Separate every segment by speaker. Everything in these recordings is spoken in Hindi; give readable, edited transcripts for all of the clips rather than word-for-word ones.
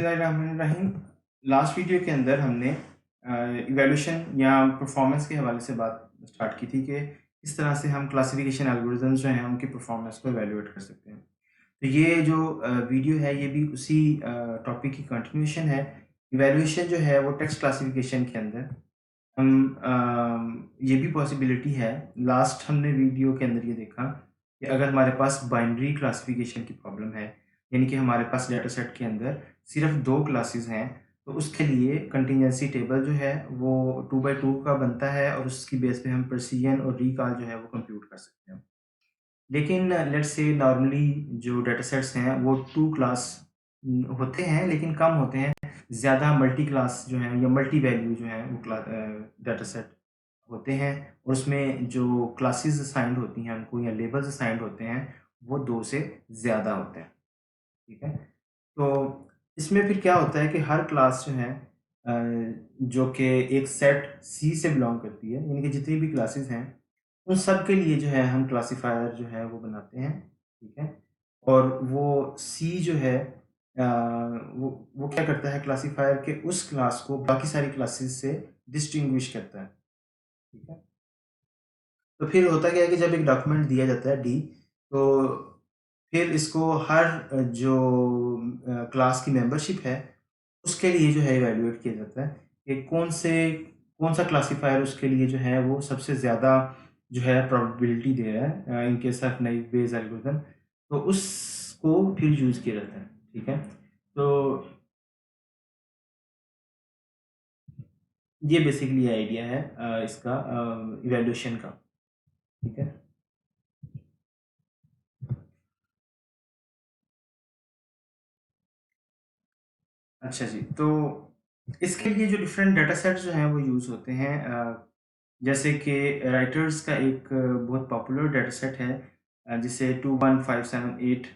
Speaker 1: बिस्मिल्लाहिर्रहमानिर्रहीम। लास्ट वीडियो के अंदर हमने इवैल्यूएशन या परफॉर्मेंस के हवाले से बात स्टार्ट की थी कि किस तरह से हम क्लासिफिकेशन एल्गोरिदम्स जो हैं उनकी परफॉर्मेंस को इवैल्यूएट कर सकते हैं। तो ये जो वीडियो है ये भी उसी टॉपिक की कंटिन्यूएशन है। इवैल्यूएशन जो है वो टेक्स्ट क्लासिफिकेशन के अंदर हम ये भी पॉसिबिलिटी है। लास्ट हमने वीडियो के अंदर ये देखा कि अगर हमारे पास बाइनरी क्लासिफिकेशन की प्रॉब्लम है, यानी कि हमारे पास डेटा सेट के अंदर सिर्फ 2 क्लासेस हैं, तो उसके लिए कंटीजेंसी टेबल जो है वो 2 बाय 2 का बनता है और उसकी बेस पे हम प्रिसिजन और रिकॉल जो है वो कंप्यूट कर सकते हैं। लेकिन लेट्स से नॉर्मली जो डेटा सेट्स हैं वो 2 क्लास होते हैं, लेकिन कम होते हैं। ज़्यादा मल्टी क्लास जो हैं या मल्टी वैल्यू जो हैं वो डेटा सेट होते हैं और उसमें जो क्लासेस असाइंड होती हैं उनको या लेबल्स असाइंड होते हैं वो 2 से ज़्यादा होते हैं। ठीक है? तो इसमें फिर क्या होता है कि हर क्लास जो है जो कि एक सेट सी से बिलॉन्ग करती है, यानी कि जितनी भी क्लासेस हैं उन सब के लिए जो है हम क्लासिफायर जो है वो बनाते हैं। ठीक है? और वो सी जो है वो क्या करता है, क्लासिफायर के उस क्लास को बाकी सारी क्लासेस से डिस्टिंग्विश करता है। ठीक है? तो फिर होता क्या है कि जब एक डॉक्यूमेंट दिया जाता है डी, तो फिर इसको हर जो क्लास की मेंबरशिप है उसके लिए जो है इवैल्यूएट किया जाता है कि कौन सा क्लासिफायर उसके लिए जो है वो सबसे ज़्यादा जो है प्रोबेबिलिटी दे रहा है in case of naive base algorithm, तो उसको फिर यूज़ किया जाता है। ठीक है? तो ये बेसिकली आइडिया है इसका इवैल्यूएशन का। ठीक है? अच्छा जी, तो इसके लिए जो डिफरेंट डेटा सेट्स जो हैं वो यूज़ होते हैं, जैसे कि राइटर्स का एक बहुत पॉपुलर डेटा सेट है जिसे 21578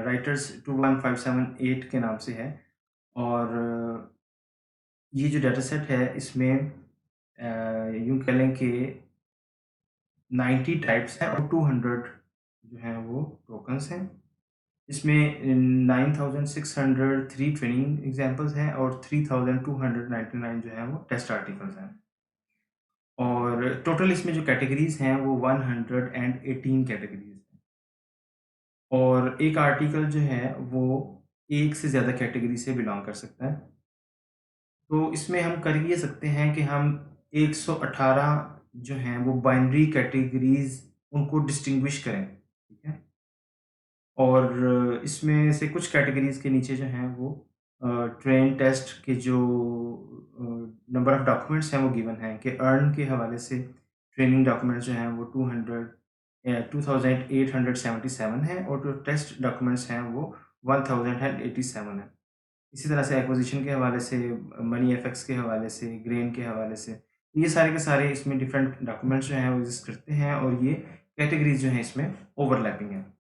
Speaker 1: राइटर्स 21578 के नाम से है। और ये जो डेटा सेट है इसमें यूँ कह लें कि 90 टाइप्स हैं और 200 जो हैं वो टोकन्स हैं। इसमें 9603 ट्रेनिंग एग्जाम्पल्स हैं और 3299 जो है वो टेस्ट आर्टिकल्स हैं। और टोटल इसमें जो कैटेगरीज हैं वो 118 कैटेगरीज हैं। और एक आर्टिकल जो है वो एक से ज़्यादा कैटेगरी से बिलोंग कर सकता है। तो इसमें हम कर ये सकते हैं कि हम 118 जो हैं वो बाइनरी कैटेगरीज उनको डिस्टिंग्विश करें। ठीक है? और इसमें से कुछ कैटेगरीज़ के नीचे जो हैं वो ट्रेन टेस्ट के जो नंबर ऑफ़ डॉक्यूमेंट्स हैं वो गिवन हैं कि अर्न के हवाले से ट्रेनिंग डॉक्यूमेंट्स जो हैं वो 2877 हैं और जो टेस्ट डॉक्यूमेंट्स हैं वो 1087 हैं। इसी तरह से एक्विजिशन के हवाले से, मनी एफेक्ट्स के हवाले से, ग्रेन के हवाले से, ये सारे के सारे इसमें डिफरेंट डॉक्यूमेंट्स जो हैं वो एग्ज़िस्ट करते हैं और ये कैटेगरीज़ जो हैं इसमें ओवरलैपिंग हैं।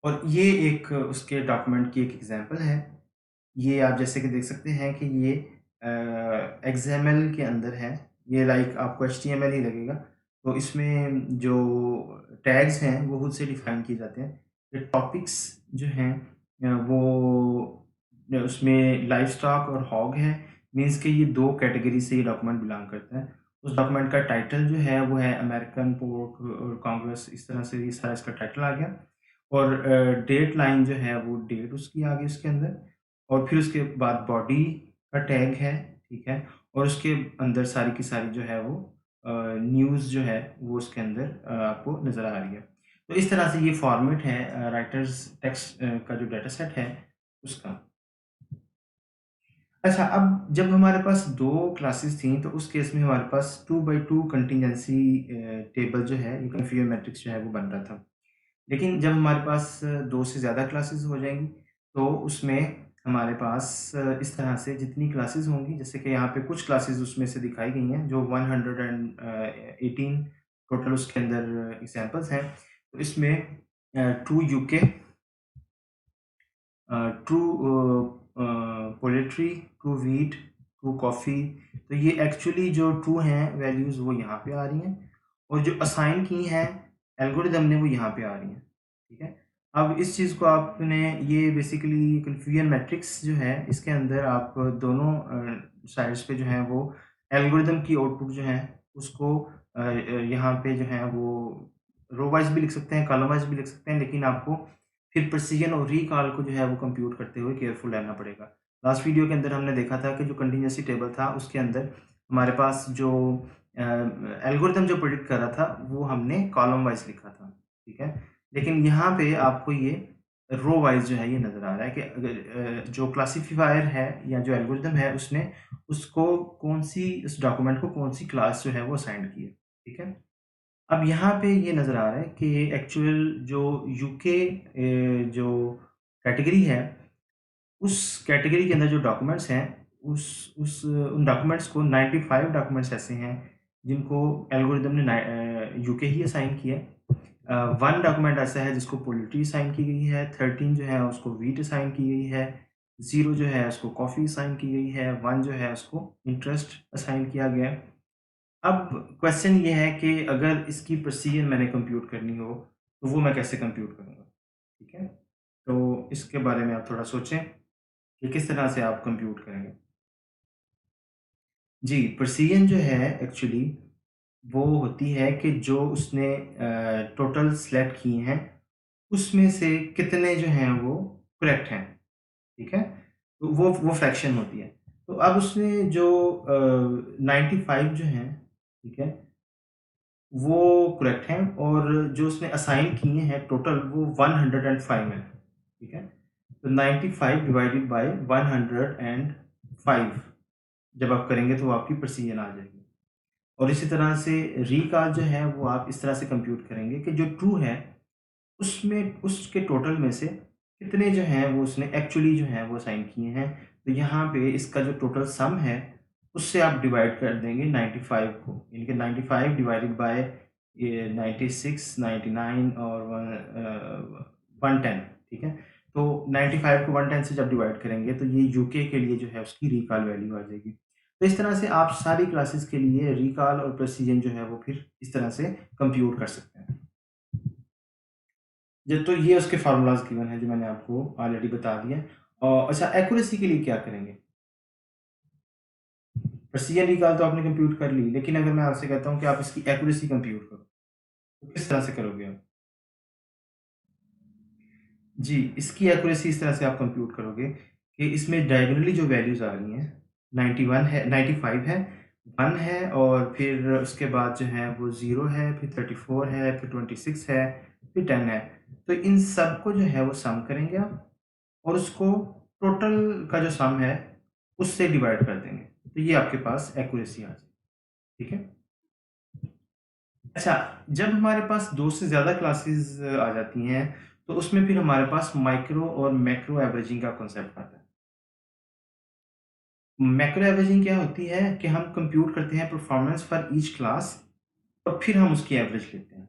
Speaker 1: और ये एक उसके डॉक्यूमेंट की एक एग्जांपल है। ये आप जैसे कि देख सकते हैं कि ये एक्सएमएल के अंदर है। ये लाइक आपको एचटीएमएल ही लगेगा। तो इसमें जो टैग्स हैं वो खुद से डिफाइन किए जाते हैं। ये टॉपिक्स जो हैं वो उसमें लाइवस्टॉक और हॉग है। मीन्स कि ये 2 कैटेगरी से ये डॉक्यूमेंट बिलॉन्ग करता है। उस डॉक्यूमेंट का टाइटल जो है वो है अमेरिकन पोर्ट और कांग्रेस, इस तरह से ये सारा इसका टाइटल आ गया। और डेट लाइन जो है वो डेट उसकी आ गई उसके अंदर। और फिर उसके बाद बॉडी का टैग है। ठीक है? और उसके अंदर सारी की सारी जो है वो न्यूज़ जो है वो उसके अंदर आपको नज़र आ रही है। तो इस तरह से ये फॉर्मेट है राइटर्स टेक्स्ट का जो डेटा सेट है उसका। अच्छा, अब जब हमारे पास 2 क्लासेस थी तो उस केस में हमारे पास 2 बाय 2 कंटीजेंसी टेबल जो है, ये कॉन्फ़िगर मैट्रिक्स जो है वो बन रहा था। लेकिन जब हमारे पास 2 से ज़्यादा क्लासेस हो जाएँगी, तो उसमें हमारे पास इस तरह से जितनी क्लासेस होंगी, जैसे कि यहाँ पे कुछ क्लासेस उसमें से दिखाई गई हैं, जो 118 टोटल उसके अंदर एग्ज़ाम्पल्स हैं। तो इसमें true UK, true poultry, true wheat, true coffee, तो ये एक्चुअली जो ट्रू हैं वैल्यूज़ वो यहाँ पे आ रही हैं और जो असाइन की हैं एल्गोरिदम ने वो यहाँ पे आ रही हैं। ठीक है? अब इस चीज़ को आपने ये बेसिकली कन्फ्यूजन मैट्रिक्स जो है इसके अंदर आप दोनों साइड्स पे जो है वो एल्गोरिदम की आउटपुट जो है उसको यहाँ पे जो है वो रो वाइज भी लिख सकते हैं, कॉलम वाइज भी लिख सकते हैं, लेकिन आपको फिर प्रिसिजन और रिकॉल को जो है वो कंप्यूट करते हुए केयरफुल रहना पड़ेगा। लास्ट वीडियो के अंदर हमने देखा था कि जो कंटीन्यूअसी टेबल था उसके अंदर हमारे पास जो एल्गोरिदम जो प्रेडिक्ट कर रहा था वो हमने कॉलम वाइज लिखा था, ठीक है? लेकिन यहाँ पे आपको ये रो वाइज जो है ये नज़र आ रहा है कि अगर जो क्लासिफायर है या जो एल्गोरिदम है उसने उसको कौन-सी उस डॉक्यूमेंट को कौन-सी क्लास जो है वो असाइन की है, ठीक है? अब यहाँ पे ये नज़र आ रहा है कि एक्चुअल जो यूके जो कैटेगरी है, उस कैटेगरी के अंदर जो डॉक्यूमेंट्स हैं, उस उन डॉक्यूमेंट्स को 95 डॉक्यूमेंट्स ऐसे हैं, जिनको एल्गोरिदम ने यूके ही असाइन किया है। 1 डॉक्यूमेंट ऐसा है जिसको पोल्ट्री असाइन की गई है, 13 जो है उसको व्हीट असाइन की गई है, 0 जो है उसको कॉफ़ी असाइन की गई है, 1 जो है उसको इंटरेस्ट असाइन किया गया है। अब क्वेश्चन ये है कि अगर इसकी प्रिसिजन मैंने कंप्यूट करनी हो, तो वो मैं कैसे कंप्यूट करूँगा? ठीक है? तो इसके बारे में आप थोड़ा सोचें कि किस तरह से आप कंप्यूट करेंगे? जी, प्रिसिजन जो है एक्चुअली वो होती है कि जो उसने टोटल सेलेक्ट किए हैं, उसमें से कितने जो हैं वो करेक्ट हैं, ठीक है? तो वो फ्रैक्शन होती है। तो अब उसने जो 95 जो हैं, ठीक है? वो करेक्ट हैं और जो उसने असाइन किए हैं टोटल वो 105 हैं, ठीक है? तो 95 डिवाइडेड बाय 105 जब आप करेंगे तो आपकी प्रिसिजन आ जाएगी। और इसी तरह से रिकॉल जो है वो आप इस तरह से कंप्यूट करेंगे कि जो ट्रू है उसमें उसके टोटल में से कितने जो हैं वो उसने एक्चुअली जो हैं वो असाइन किए हैं। तो यहाँ पे इसका जो टोटल सम है उससे आप डिवाइड कर देंगे 95 को, यानी कि 95 डिवाइडेड बाय ये 96, 99 और 110, ठीक है? तो 95 को 110 से जब डिवाइड करेंगे तो ये यूके के लिए जो है उसकी रिकॉल वैल्यू आ जाएगी। तो इस तरह से आप सारी क्लासेस के लिए रिकॉल और प्रिसिजन जो है वो फिर इस तरह से कंप्यूट कर सकते हैं। तो ये उसके फ़ॉर्मूलाज़ गिवन हैं जो मैंने आपको ऑलरेडी बता दिए हैं। अच्छा, एक्यूरेसी के लिए क्या करेंगे? प्रिसिजन रिकॉल तो आपने कंप्यूट कर ली, लेकिन अगर मैं आपसे कहता हूँ कि आप इसकी एक्यूरेसी कंप्यूट करो, तो किस तरह से करोगे आप? जी, इसकी एक्यूरेसी इस तरह से आप कंप्यूट करोगे कि इसमें डायगोनली जो वैल्यूज़ आ रही हैं, 91 है, 95 है, 1 है और फिर उसके बाद जो है वो 0 है, फिर 34 है, फिर 26 है, फिर 10 है। तो इन सबको जो है वो सम करेंगे आप और उसको टोटल का जो सम है, उससे डिवाइड कर देंगे। तो ये आपके पास एक्यूरेसी आ जाएगी, ठीक है? अच्छा, जब हमारे पास 2 से ज़्यादा क्लासेस आ जाती हैं, तो उसमें फिर हमारे पास माइक्रो और मैक्रो एवरेजिंग का कॉन्सेप्ट आता है। मैक्रो एवरेजिंग क्या होती है कि हम कंप्यूट करते हैं परफॉर्मेंस फॉर ईच क्लास और फिर हम उसकी एवरेज लेते हैं।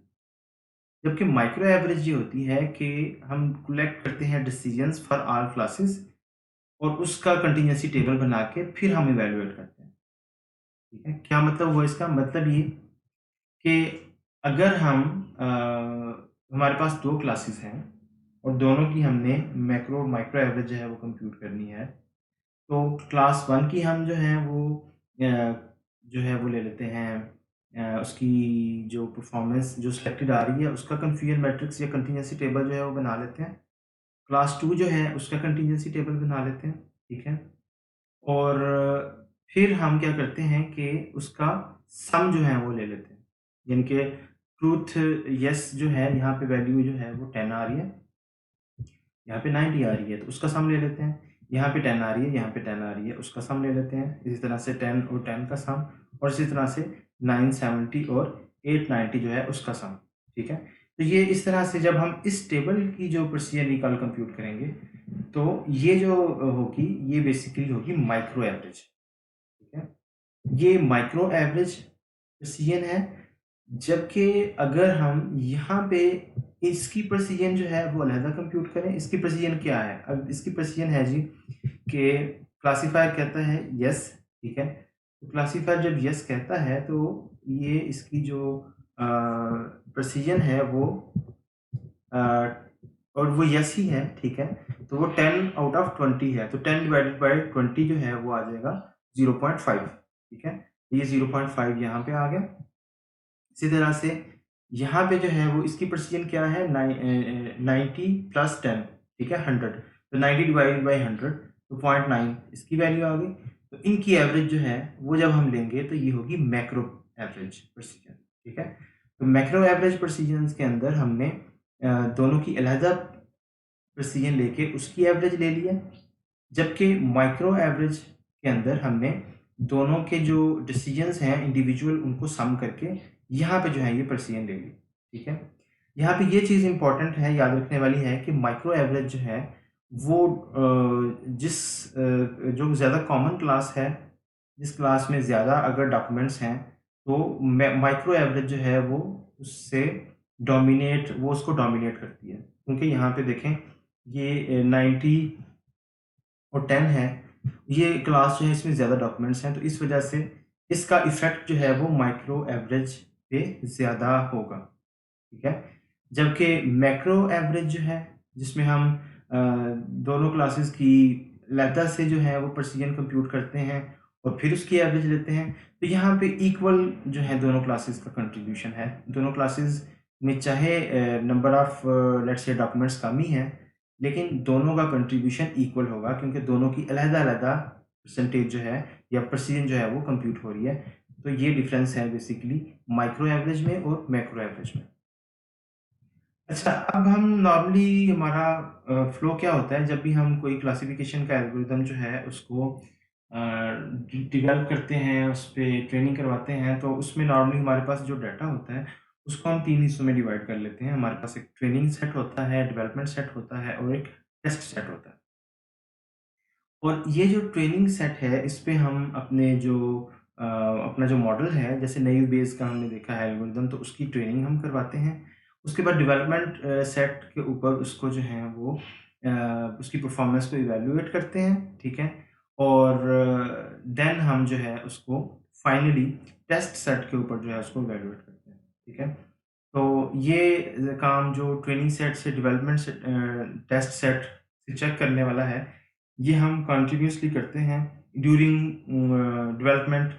Speaker 1: जबकि माइक्रो एवरेज ये होती है कि हम कलेक्ट करते हैं डिसीजंस फॉर ऑल क्लासेस और उसका कंटीन्यूअसी टेबल बना के फिर हम इवैल्यूएट करते हैं, ठीक है? क्या मतलब हुआ इसका? मतलब ये कि अगर हम हमारे पास 2 क्लासेस हैं और दोनों की हमने मैक्रो और माइक्रो एवरेज जो है वो कंप्यूट करनी है, तो क्लास 1 की हम जो है वो जो है वो ले लेते हैं उसकी जो परफॉर्मेंस जो सिलेक्टेड आ रही है उसका कन्फ्यूजन मैट्रिक्स या कंटीन्यूअसी टेबल जो है वो बना लेते हैं। क्लास 2 जो है उसका कंटीन्यूअसी टेबल बना लेते हैं, ठीक है? और फिर हम क्या करते हैं कि उसका सम जो है वो ले लेते हैं। यानी कि ट्रूथ येस जो है यहाँ पे वैल्यू जो है वो 10 आ रही है, यहाँ पे 90 आ रही है तो उसका सम ले लेते हैं। यहाँ पे 10 आ रही है, यहाँ पे 10 आ रही है, उसका सम ले लेते हैं। इसी तरह से 10 और 10 का सम और इसी तरह से 970 और 890 जो है उसका सम, ठीक है? तो ये इस तरह से जब हम इस टेबल की जो प्रिसिजन रिकॉल कंप्यूट करेंगे, तो ये जो होगी ये बेसिकली होगी माइक्रो एवरेज, ठीक है? ये माइक्रो एवरेज प्रिसिजन है, जबकि अगर हम यहाँ पे इसकी प्रिसिजन जो है वो अलहदा कंप्यूट करें, इसकी प्रिसिजन क्या है? अब इसकी प्रिसिजन है जी कि क्लासिफायर कहता है यस, ठीक है? तो क्लासिफायर जब यस कहता है तो ये इसकी जो प्रिसिजन है वो और वो यस ही है, ठीक है, तो वो 10 आउट ऑफ 20 है, तो 10 डिवाइडेड बाय 20 जो है वो आ जाएगा 0.5, ठीक है, ये 0.5 यहाँ पे आ गया। इसी तरह से यहाँ पे जो है वो इसकी प्रेसिजन क्या है, 90 प्लस 10, ठीक है, 100, तो 90 डिवाइडेड बाई 100 तो 0.9 इसकी वैल्यू आ गई। तो इनकी एवरेज जो है वो जब हम लेंगे तो ये होगी मैक्रो एवरेज प्रेसिजन, ठीक है। तो मैक्रो एवरेज प्रेसिजन के अंदर हमने दोनों की अलहदा प्रेसिजन लेके उसकी एवरेज ले लिया, जबकि माइक्रो एवरेज के अंदर हमने दोनों के जो डिसीजंस हैं इंडिविजुअल उनको सम करके यहाँ पे जो है ये प्रेसिजन ले ली, ठीक है। यहाँ पे ये चीज़ इंपॉर्टेंट है, याद रखने वाली है कि माइक्रो एवरेज जो है वो जो ज़्यादा कॉमन क्लास है, जिस क्लास में ज़्यादा अगर डॉक्यूमेंट्स हैं, तो माइक्रो एवरेज जो है वो उससे उसको डोमिनेट करती है, क्योंकि यहाँ पे देखें ये 90 और 10 है, ये क्लास जो है इसमें ज़्यादा डॉक्यूमेंट्स हैं, तो इस वजह से इसका इफ़ेक्ट जो है वो माइक्रो एवरेज पे ज़्यादा होगा, ठीक है। जबकि मैक्रो एवरेज जो है जिसमें हम दोनों क्लासेस की अलहदा से जो है वो प्रेसिजन कंप्यूट करते हैं और फिर उसकी एवरेज लेते हैं, तो यहाँ पे इक्वल जो है दोनों क्लासेस का कंट्रीब्यूशन है। दोनों क्लासेस में चाहे number of let's say documents कम ही है, लेकिन दोनों का कंट्रीब्यूशन इक्वल होगा, क्योंकि दोनों की अलहदा-अलहदा परसेंटेज जो है या प्रेसिजन जो है वो कंप्यूट हो रही है। तो ये डिफरेंस है बेसिकली माइक्रो एवरेज में और मैक्रो एवरेज में। अच्छा, अब हम नॉर्मली हमारा फ्लो क्या होता है जब भी हम कोई क्लासिफिकेशन का एल्गोरिदम जो है उसको डेवलप करते हैं, उस पे ट्रेनिंग करवाते हैं, तो उसमें नॉर्मली हमारे पास जो डाटा होता है उसको हम 3 हिस्सों में डिवाइड कर लेते हैं। हमारे पास एक ट्रेनिंग सेट होता है, डेवलपमेंट सेट होता है और एक टेस्ट सेट होता है। और ये जो ट्रेनिंग सेट है इस पे हम अपना जो मॉडल है, जैसे नैव बेस का हमने देखा है एल्गोरिदम, तो उसकी ट्रेनिंग हम करवाते हैं। उसके बाद डेवलपमेंट सेट के ऊपर उसको जो है वो उसकी परफॉर्मेंस को इवैल्यूएट करते हैं, ठीक है। और देन हम जो है उसको फाइनली टेस्ट सेट के ऊपर जो है उसको इवैल्यूएट करते हैं, ठीक है। तो ये काम जो ट्रेनिंग सेट से डेवलपमेंट से टेस्ट सेट से चेक करने वाला है, ये हम कंटिन्यूअसली करते हैं ड्यूरिंग डेवलपमेंट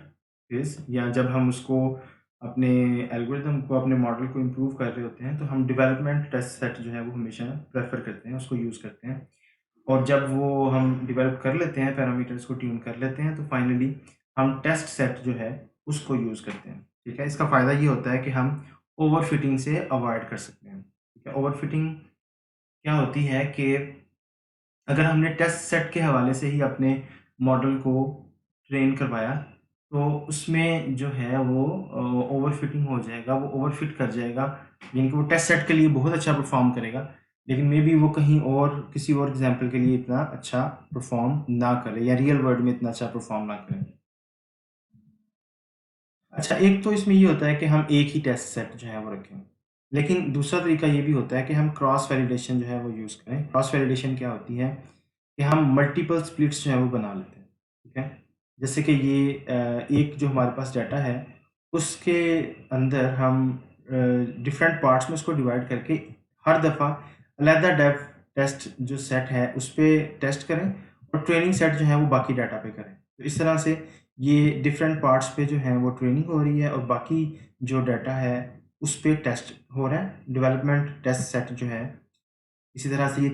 Speaker 1: फेज़, या जब हम उसको अपने एल्गोरिदम को, अपने मॉडल को इम्प्रूव कर रहे होते हैं, तो हम डेवलपमेंट टेस्ट सेट जो है वो हमेशा प्रेफ़र करते हैं, उसको यूज़ करते हैं। और जब वो हम डेवलप कर लेते हैं, पैरामीटर्स को ट्यून कर लेते हैं, तो फाइनली हम टेस्ट सेट जो है उसको यूज़ करते हैं, ठीक है। इसका फ़ायदा ये होता है कि हम ओवरफिटिंग से अवॉइड कर सकते हैं, ठीक है। ओवरफिटिंग क्या होती है कि अगर हमने टेस्ट सेट के हवाले से ही अपने मॉडल को ट्रेन करवाया, तो उसमें जो है वो ओवरफिटिंग हो जाएगा, वो ओवरफिट कर जाएगा, यानी कि वो टेस्ट सेट के लिए बहुत अच्छा परफॉर्म करेगा, लेकिन मे बी वो कहीं और किसी और एग्जाम्पल के लिए इतना अच्छा परफॉर्म ना करे, या रियल वर्ल्ड में इतना अच्छा परफॉर्म ना करे। अच्छा, एक तो इसमें ये होता है कि हम एक ही टेस्ट सेट जो है वो रखें, लेकिन दूसरा तरीका ये भी होता है कि हम क्रॉस वैलिडेशन जो है वो यूज़ करें। क्रॉस वैलिडेशन क्या होती है कि हम मल्टीपल स्प्लिट्स जो है वो बना लेते हैं, ठीक है। जैसे कि ये एक जो हमारे पास डाटा है उसके अंदर हम डिफरेंट पार्ट्स में उसको डिवाइड करके हर दफ़ा अलहदा डेफ टेस्ट जो सेट है उस पे टेस्ट करें, और ट्रेनिंग सेट जो है वो बाकी डाटा पे करें। तो इस तरह से ये डिफरेंट पार्ट्स पे जो है वो ट्रेनिंग हो रही है और बाकी जो डाटा है उस पे टेस्ट हो रहा है, डेवलपमेंट टेस्ट सेट जो है। इसी तरह से ये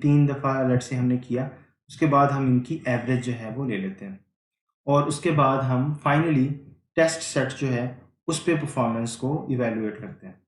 Speaker 1: 3 दफ़ा लेट्स से हमने किया, उसके बाद हम इनकी एवरेज जो है वो ले लेते हैं, और उसके बाद हम फाइनली टेस्ट सेट जो है उस पे परफॉर्मेंस को इवैल्यूएट करते हैं।